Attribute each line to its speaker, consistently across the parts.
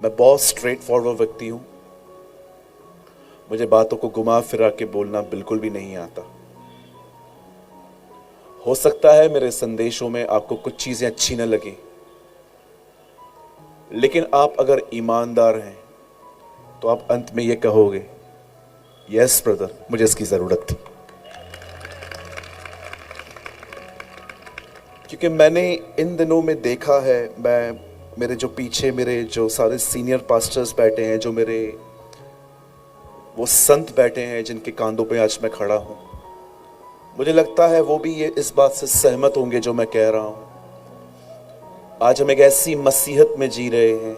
Speaker 1: मैं बहुत straight forward व्यक्ति हूं। मुझे बातों को घुमा फिरा के बोलना बिल्कुल भी नहीं आता। हो सकता है मेरे संदेशों में आपको कुछ चीजें अच्छी न लगे, लेकिन आप अगर ईमानदार हैं तो आप अंत में यह कहोगे, यस ब्रदर, मुझे इसकी जरूरत थी। क्योंकि मैंने इन दिनों में देखा है, मेरे जो पीछे मेरे जो सारे सीनियर पास्टर्स बैठे हैं, जो मेरे वो संत बैठे हैं जिनके कांधों पे आज मैं खड़ा हूं, मुझे लगता है वो भी ये इस बात से सहमत होंगे जो मैं कह रहा हूं। आज हम एक ऐसी मसीहत में जी रहे हैं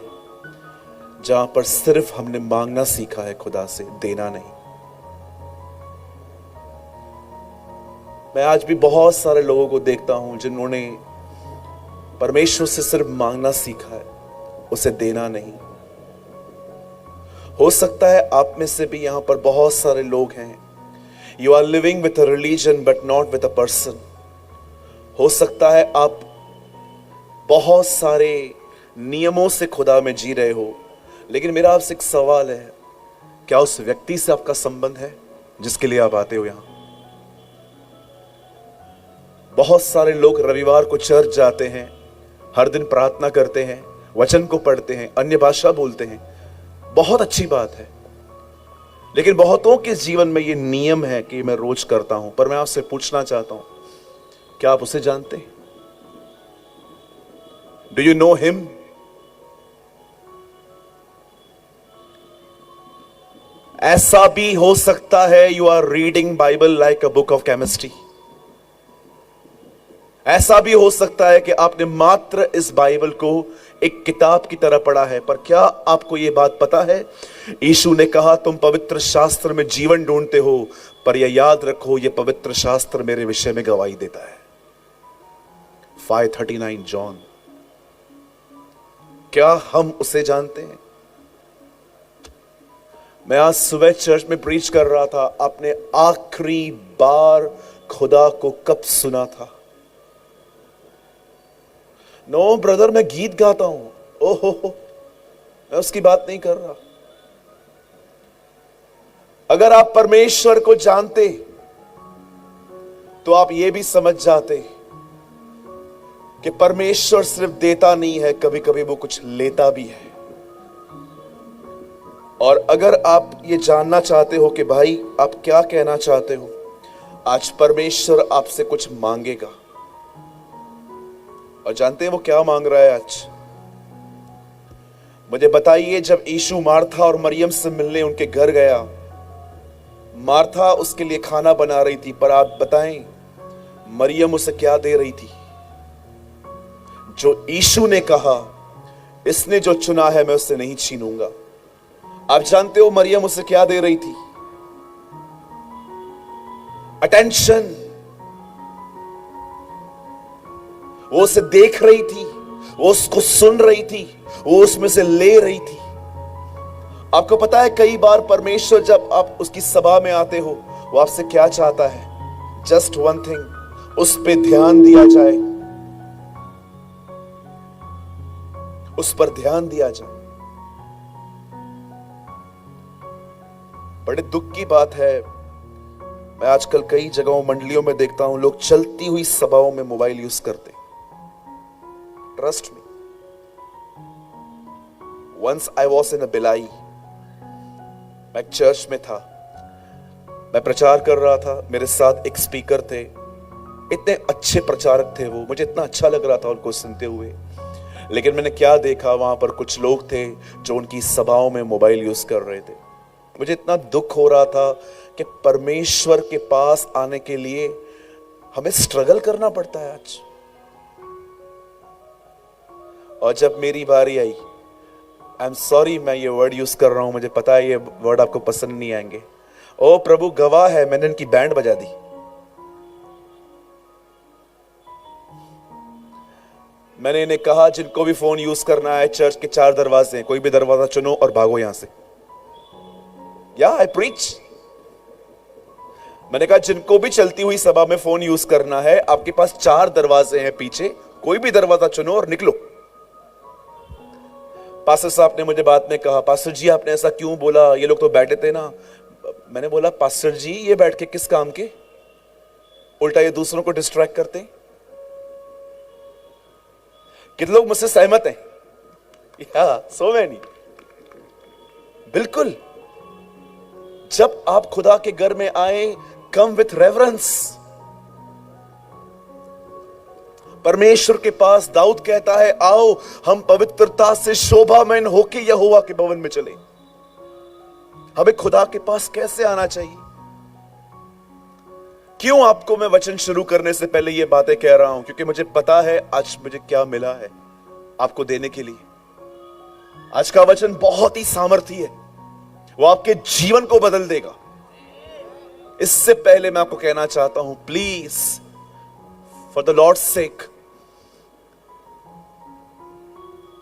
Speaker 1: जहां पर सिर्फ हमने मांगना सीखा है खुदा से, देना नहीं। मैं आज भी बहुत सारे लोगों को देखता हूं जिन्होंने परमेश्वर से सिर्फ मांगना सीखा है, उसे देना नहीं। हो सकता है आप में से भी यहां पर बहुत सारे लोग हैं, you are living with a religion but not with a person. हो सकता है आप बहुत सारे नियमों से खुदा में जी रहे हो, लेकिन मेरा आपसे एक सवाल है, क्या उस व्यक्ति से आपका संबंध है जिसके लिए आप आते हो यहां? बहुत सारे लोग रविवार को चर्च जाते हैं, हर दिन प्रार्थना करते हैं, वचन को पढ़ते हैं, अन्य भाषा बोलते हैं, बहुत अच्छी बात है। लेकिन बहुतों के जीवन में यह नियम है कि मैं रोज करता हूं, पर मैं आपसे पूछना चाहता हूं, क्या आप उसे जानते हैं? Do you know him? ऐसा भी हो सकता है you are reading Bible like a book of chemistry. ऐसा भी हो सकता है कि आपने मात्र इस बाइबल को एक किताब की तरह पढ़ा है, पर क्या आपको यह बात पता है, यीशु ने कहा तुम पवित्र शास्त्र में जीवन ढूंढते हो, पर यह याद रखो यह पवित्र शास्त्र मेरे विषय में गवाही देता है। 5:39 जॉन। क्या हम उसे जानते हैं? मैं आज सुबह चर्च में प्रीच कर रहा था, आपने आखिरी बार खुदा को कब सुना था? नो ब्रदर, मैं गीत गाता हूं। ओहो, मैं उसकी बात नहीं कर रहा। अगर आप परमेश्वर को जानते तो आप यह भी समझ जाते कि परमेश्वर सिर्फ देता नहीं है, कभी कभी वो कुछ लेता भी है। और अगर आप ये जानना चाहते हो कि भाई आप क्या कहना चाहते हो, आज परमेश्वर आपसे कुछ मांगेगा। और जानते हैं वो क्या मांग रहा है आज? मुझे बताइए, जब यीशु मार्था और मरियम से मिलने उनके घर गया, मार्था उसके लिए खाना बना रही थी, पर आप बताएं मरियम उसे क्या दे रही थी? जो यीशु ने कहा, इसने जो चुना है मैं उससे नहीं छीनूंगा। आप जानते हो मरियम उसे क्या दे रही थी? अटेंशन। वो उसे देख रही थी, वो उसको सुन रही थी, वो उसमें से ले रही थी। आपको पता है कई बार परमेश्वर जब आप उसकी सभा में आते हो, वो आपसे क्या चाहता है? जस्ट वन थिंग, उस पे ध्यान दिया जाए, उस पर ध्यान दिया जाए। बड़े दुख की बात है, मैं आजकल कई जगहों मंडलियों में देखता हूं, लोग चलती हुई सभाओं में मोबाइल यूज करते। Trust me, once I was in a बिलाई। मैं एक चर्च में था, मैं प्रचार कर रहा था, मेरे साथ एक स्पीकर थे, इतने अच्छे प्रचारक थे वो, मुझे इतना अच्छा लग रहा था उनको सुनते हुए। लेकिन मैंने क्या देखा, वहां पर कुछ लोग थे जो उनकी सभाओं में मोबाइल यूज कर रहे थे। मुझे इतना दुख हो रहा था कि परमेश्वर के पास आने के लिए हमें स्ट्रगल करना पड़ता है आज। और जब मेरी बारी आई, आई एम सॉरी मैं ये वर्ड यूज कर रहा हूं, मुझे पता है ये वर्ड आपको पसंद नहीं आएंगे। ओ प्रभु गवाह है, मैंने इनकी बैंड बजा दी। मैंने इन्हें कहा जिनको भी फोन यूज करना है, चर्च के 4 दरवाजे हैं, कोई भी दरवाजा चुनो और भागो यहां से। या आई प्रीच। मैंने कहा जिनको भी चलती हुई सभा में फोन यूज करना है, आपके पास 4 दरवाजे हैं पीछे, कोई भी दरवाजा चुनो और निकलो। पास्टर साहब ने मुझे बाद में कहा, पास्टर जी आपने ऐसा क्यों बोला, ये लोग तो बैठे थे ना। मैंने बोला, पास्टर जी ये बैठ के किस काम के, उल्टा ये दूसरों को डिस्ट्रैक्ट करते हैं। कितने लोग मुझसे सहमत हैं? या सो मैनी। बिल्कुल, जब आप खुदा के घर में आए, कम विथ रेवरेंस। परमेश्वर के पास दाऊद कहता है, आओ हम पवित्रता से शोभामय होके यहोवा के भवन में चले। हमें खुदा के पास कैसे आना चाहिए? क्यों आपको मैं वचन शुरू करने से पहले ये बातें कह रहा हूं? क्योंकि मुझे पता है आज मुझे क्या मिला है आपको देने के लिए। आज का वचन बहुत ही सामर्थी है, वो आपके जीवन को बदल देगा। इससे पहले मैं आपको कहना चाहता हूं, प्लीज फॉर द लॉर्ड सेक,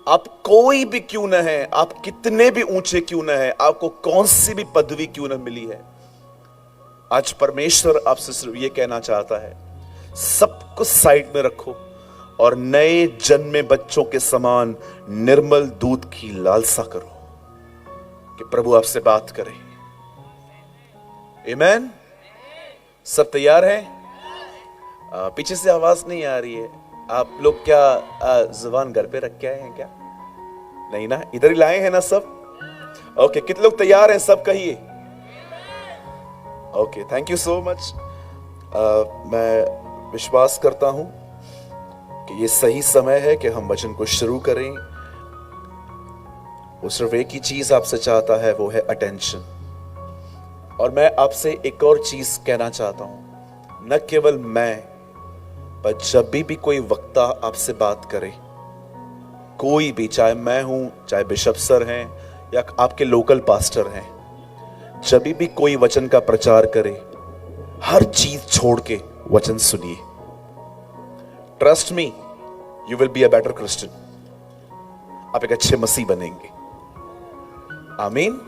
Speaker 1: आप कोई भी क्यों न है, आप कितने भी ऊंचे क्यों न है, आपको कौन सी भी पदवी क्यों न मिली है, आज परमेश्वर आपसे सिर्फ ये कहना चाहता है, सब कुछ साइड में रखो और नए जन्मे बच्चों के समान निर्मल दूध की लालसा करो कि प्रभु आपसे बात करे। आमीन। सब तैयार हैं? पीछे से आवाज नहीं आ रही है। आप लोग क्या जुबान घर पे रख के आए हैं क्या? नहीं ना, इधर ही लाए हैं ना सब? ओके, कितने लोग तैयार हैं? सब कहिए। Okay, thank you so much. मैं विश्वास करता हूं कि ये सही समय है कि हम वचन को शुरू करें। वो सिर्फ एक ही चीज आपसे चाहता है, वो है अटेंशन। और मैं आपसे एक और चीज कहना चाहता हूं, न केवल मैं, पर जब भी कोई वक्ता आपसे बात करे, कोई भी, चाहे मैं हूं, चाहे बिशप सर हैं या आपके लोकल पास्टर हैं, जब भी कोई वचन का प्रचार करे, हर चीज छोड़ के वचन सुनिए। Trust me, you will be a better Christian. आप एक अच्छे मसीह बनेंगे। आमीन।